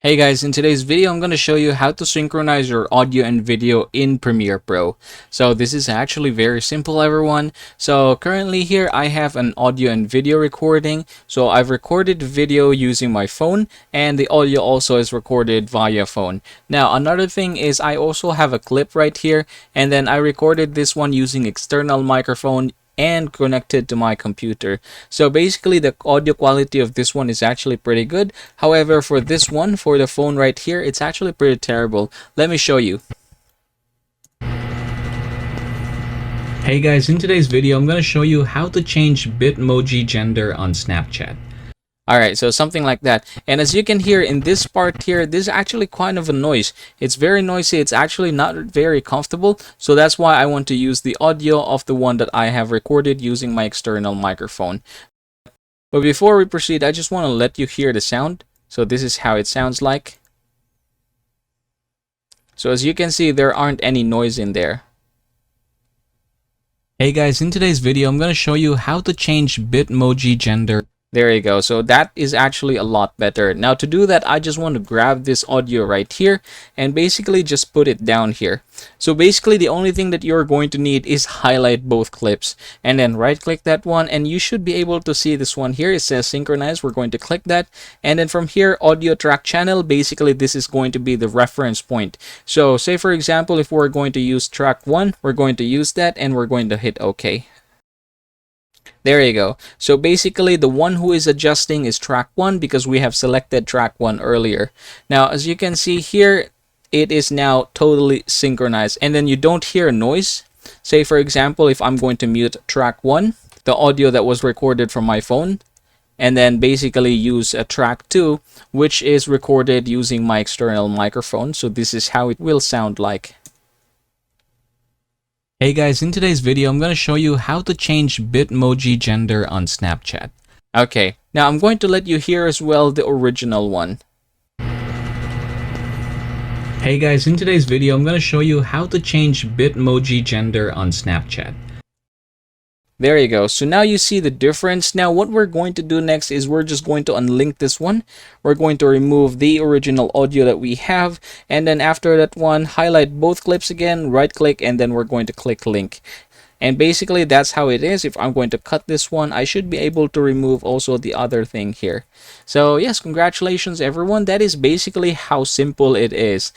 Hey guys, in today's video, I'm going to show you how to synchronize your audio and video in Premiere Pro. So this is actually very simple, everyone. So currently here, I have an audio and video recording. So I've recorded video using my phone, and the audio also is recorded via phone. Now, another thing is I also have a clip right here, and then I recorded this one using external microphone and connected to my computer. So basically the audio quality of this one is actually pretty good. However, for this one, for the phone right here, it's actually pretty terrible. Let me show you. Hey guys, in today's video, I'm going to show you how to change Bitmoji gender on Snapchat. Alright, so something like that. And as you can hear in this part here, this is actually kind of a noise. It's very noisy. It's actually not very comfortable. So that's why I want to use the audio of the one that I have recorded using my external microphone. But before we proceed, I just want to let you hear the sound. So this is how it sounds like. So as you can see, there aren't any noise in there. Hey guys, in today's video, I'm going to show you how to change Bitmoji gender. There you go. So that is actually a lot better. Now to do that, I just want to grab this audio right here and basically just put it down here. So basically the only thing that you're going to need is highlight both clips and then right click that one, and you should be able to see this one here. It says synchronize. We're going to click that, and then from here, audio track channel, basically this is going to be the reference point. So say for example, if we're going to use track 1, we're going to use that and we're going to hit OK. There you go. So basically the one who is adjusting is track 1 because we have selected track 1 earlier. Now as you can see here, it is now totally synchronized, and then you don't hear a noise. Say for example, if I'm going to mute track 1, the audio that was recorded from my phone, and then basically use a track 2, which is recorded using my external microphone. So this is how it will sound like. Hey guys, in today's video, I'm going to show you how to change Bitmoji gender on Snapchat. Okay, now I'm going to let you hear as well the original one. Hey guys, in today's video, I'm going to show you how to change Bitmoji gender on Snapchat. There you go. So now you see the difference. Now what we're going to do next is we're just going to unlink this one. We're going to remove the original audio that we have, and then after that one, highlight both clips again, right click, and then we're going to click link. And basically that's how it is. If I'm going to cut this one, I should be able to remove also the other thing here. So yes, congratulations everyone. That is basically how simple it is.